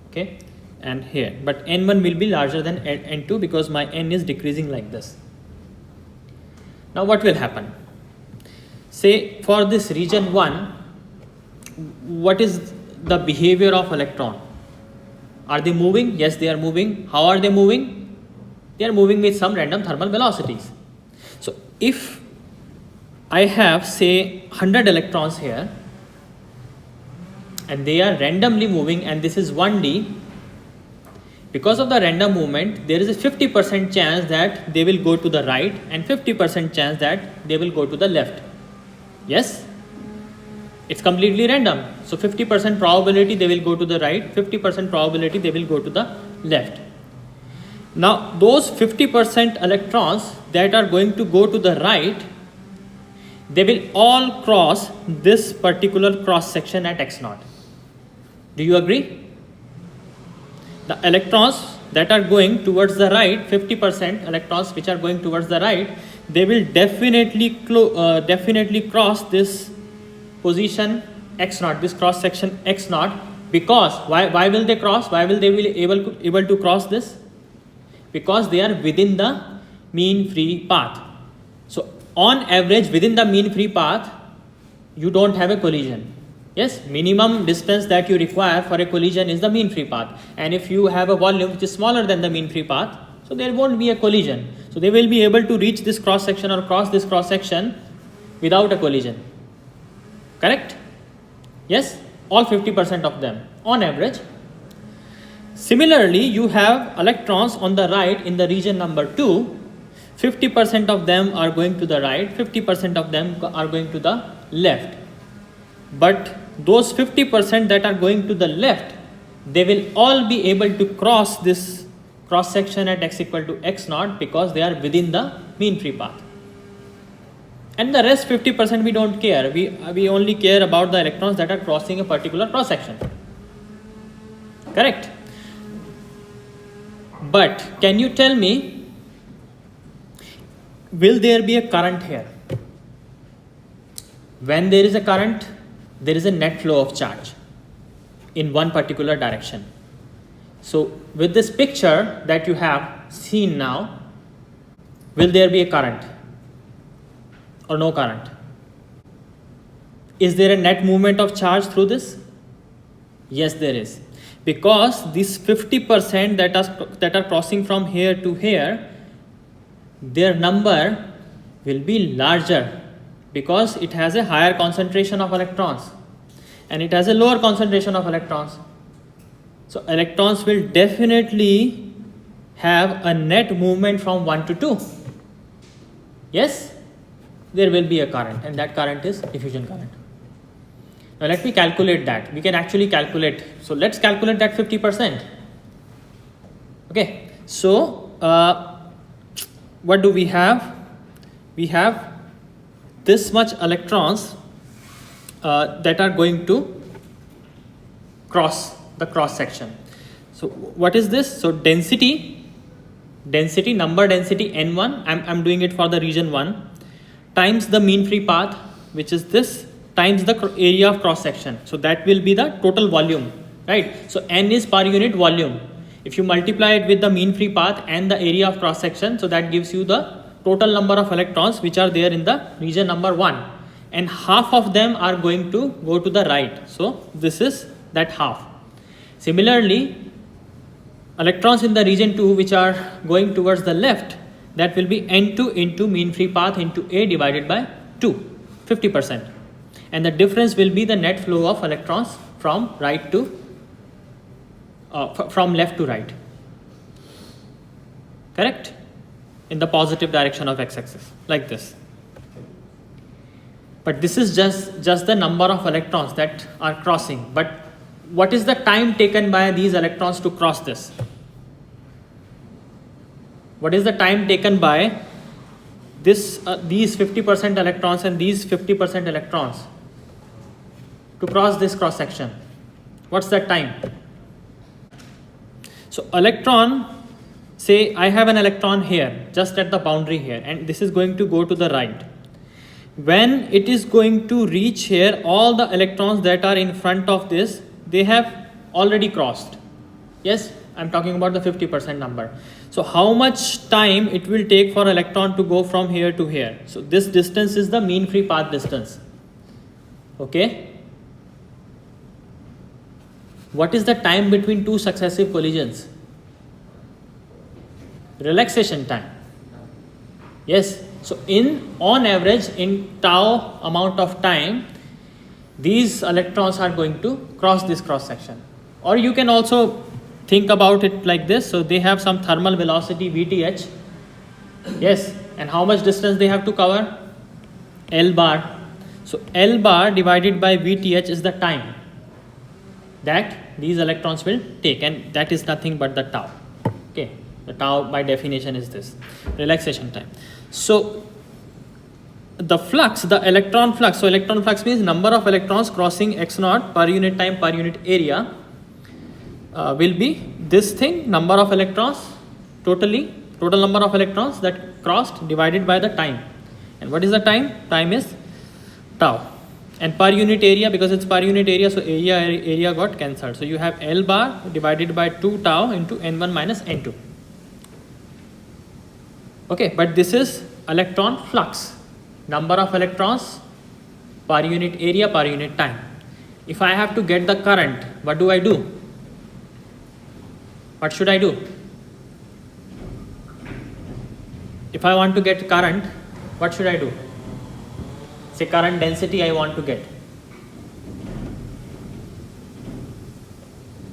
Okay, and here, but N1 will be larger than N2 because my N is decreasing like this. Now what will happen? Say for this region 1, what is the behavior of electron? Are they moving? Yes, they are moving. How are they moving? They are moving with some random thermal velocities. So if I have, say, 100 electrons here, and they are randomly moving, and this is 1D, because of the random movement, there is a 50% chance that they will go to the right and 50% chance that they will go to the left. Yes? It's completely random. So 50% probability they will go to the right, 50% probability they will go to the left. Now those 50% electrons that are going to go to the right, they will all cross this particular cross section at x naught. Do you agree? The electrons that are going towards the right, 50% electrons which are going towards the right, they will definitely cross this position x naught, this cross section x naught. Because why will they cross? Why will they be able to cross this? Because they are within the mean free path. So on average within the mean free path, you don't have a collision. Yes, minimum distance that you require for a collision is the mean free path. And if you have a volume which is smaller than the mean free path, so there won't be a collision. So they will be able to reach this cross section or cross this cross section without a collision. Correct? Yes, all 50% of them on average. Similarly, you have electrons on the right in the region number 2. 50% of them are going to the right, 50% of them are going to the left. But those 50% that are going to the left, they will all be able to cross this cross section at x equal to x naught because they are within the mean free path. And the rest 50% we don't care. We only care about the electrons that are crossing a particular cross section. Correct? But can you tell me, will there be a current here? When there is a current, there is a net flow of charge in one particular direction. So with this picture that you have seen now, will there be a current or no current? Is there a net movement of charge through this? Yes, there is. Because these 50% that are crossing from here to here, their number will be larger because it has a higher concentration of electrons and it has a lower concentration of electrons. So electrons will definitely have a net movement from 1 to 2. Yes, there will be a current, and that current is diffusion current. Now let me calculate that. We can actually calculate. So let's calculate that 50%. Okay, so what do we have? We have this much electrons that are going to cross the cross section. So what is this? So density number density N1, I'm doing it for the region 1, times the mean free path, which is this, times the area of cross section. So that will be the total volume, right? So N is per unit volume. If you multiply it with the mean free path and the area of cross section, so that gives you the total number of electrons which are there in the region number 1, and half of them are going to go to the right. So this is that half. Similarly, electrons in the region 2 which are going towards the left, that will be n2 into mean free path into A divided by 2, 50%. And the difference will be the net flow of electrons from right to from left to right. Correct? In the positive direction of x-axis, like this. But this is just the number of electrons that are crossing. But what is the time taken by these electrons to cross this? What is the time taken by these 50% electrons and these 50% electrons to cross this cross section? What's that time? So electron, say I have an electron here, just at the boundary here, and this is going to go to the right. When it is going to reach here, all the electrons that are in front of this, they have already crossed. Yes, I'm talking about the 50% number. So how much time it will take for electron to go from here to here? So this distance is the mean free path distance. Okay. What is the time between two successive collisions? Relaxation time. Yes. So on average, in tau amount of time, these electrons are going to cross this cross section. Or you can also think about it like this. So they have some thermal velocity VTH. Yes. And how much distance they have to cover? L bar. So L bar divided by VTH is the time that these electrons will take, and that is nothing but the tau. Okay. The tau by definition is this relaxation time. So the flux, the electron flux, so electron flux means number of electrons crossing x naught per unit time per unit area, will be this thing, number of electrons total number of electrons that crossed divided by the time. And what is the time? Time is tau. And per unit area, because it's per unit area, so area got cancelled. So you have L bar divided by 2 tau into n1 minus n2. Okay, but this is electron flux, number of electrons per unit area per unit time. If I have to get the current, what do I do? What should I do? If I want to get current, what should I do? Say current density I want to get.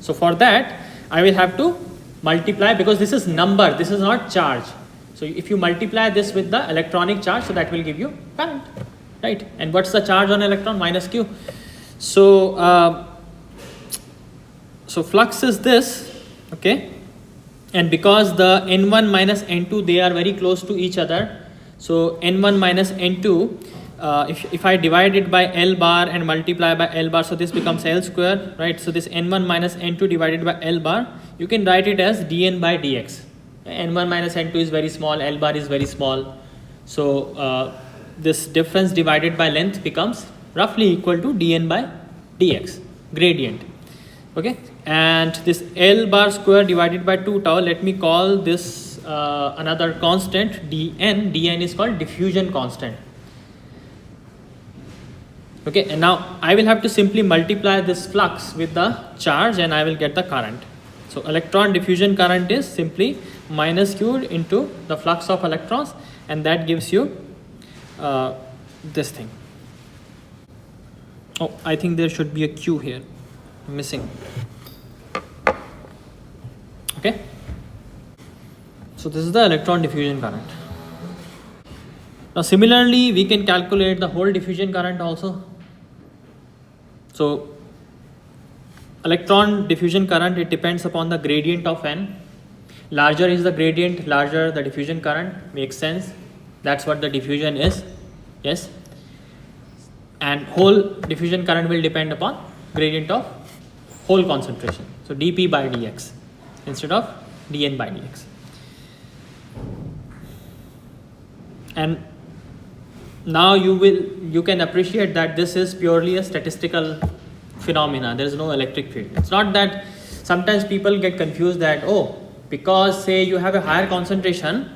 So for that, I will have to multiply, because this is number, this is not charge. So if you multiply this with the electronic charge, so that will give you current, right? And what's the charge on electron? Minus q. So so flux is this, okay? And because the n1 minus n2, they are very close to each other. So n1 minus n2, if I divide it by L bar and multiply by L bar, so this becomes L square, right? So this n1 minus n2 divided by L bar, you can write it as dn by dx. n1 minus n2 is very small, L bar is very small. So this difference divided by length becomes roughly equal to dn by dx, gradient. Okay, and this L bar square divided by 2 tau, let me call this another constant dn. dn is called diffusion constant. Okay, and now I will have to simply multiply this flux with the charge and I will get the current. So electron diffusion current is simply minus q into the flux of electrons, and that gives you this thing. Oh, I think there should be a q here, missing. Okay, so this is the electron diffusion current. Now similarly, we can calculate the whole diffusion current also. So electron diffusion current, it depends upon the gradient of n. Larger is the gradient, larger the diffusion current. Makes sense. That's what the diffusion is. Yes. And whole diffusion current will depend upon gradient of whole concentration. So dp by dx instead of dn by dx. And now you can appreciate that this is purely a statistical phenomena. There is no electric field. It's not that sometimes people get confused that, oh, because say you have a higher concentration,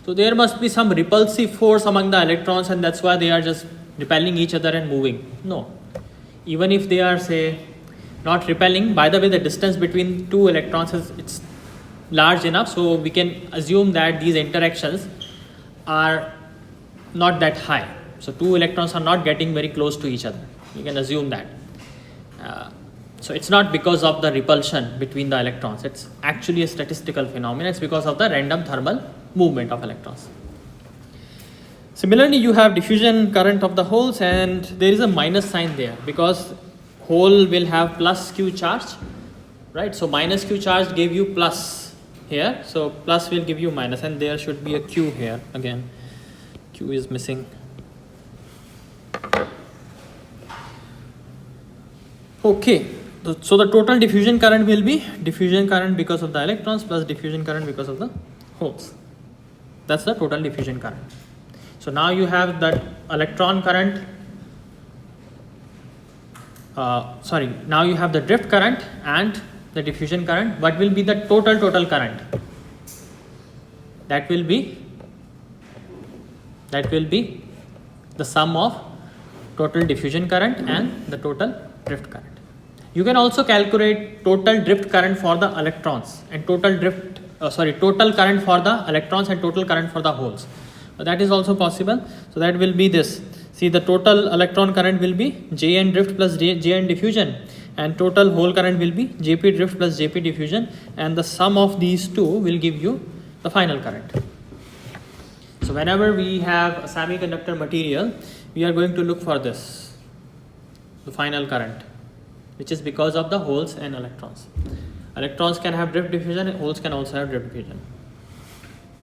So there must be some repulsive force among the electrons, and that's why they are just repelling each other and moving. No. Even if they are, say, not repelling, by the way, the distance between two electrons is it's large enough, so we can assume that these interactions are not that high. So two electrons are not getting very close to each other. You can assume that. So it's not because of the repulsion between the electrons. It's actually a statistical phenomenon. It's because of the random thermal movement of electrons. Similarly, you have diffusion current of the holes, and there is a minus sign there because hole will have plus q charge, right? So minus q charge gave you plus here. So plus will give you minus, and there should be a q here again. Q is missing. Okay, so the total diffusion current will be diffusion current because of the electrons plus diffusion current because of the holes. That's the total diffusion current. So now you have that electron current, now you have the drift current and the diffusion current. What will be the total current? That will be the sum of total diffusion current and the total drift current. You can also calculate total drift current for the electrons and total current for the electrons and total current for the holes. That is also possible. So that will be this. See, the total electron current will be Jn drift plus Jn diffusion, and total hole current will be Jp drift plus Jp diffusion, and the sum of these two will give you the final current. So whenever we have a semiconductor material, we are going to look for this, the final current, which is because of the holes and electrons. Electrons can have drift diffusion, and holes can also have drift diffusion.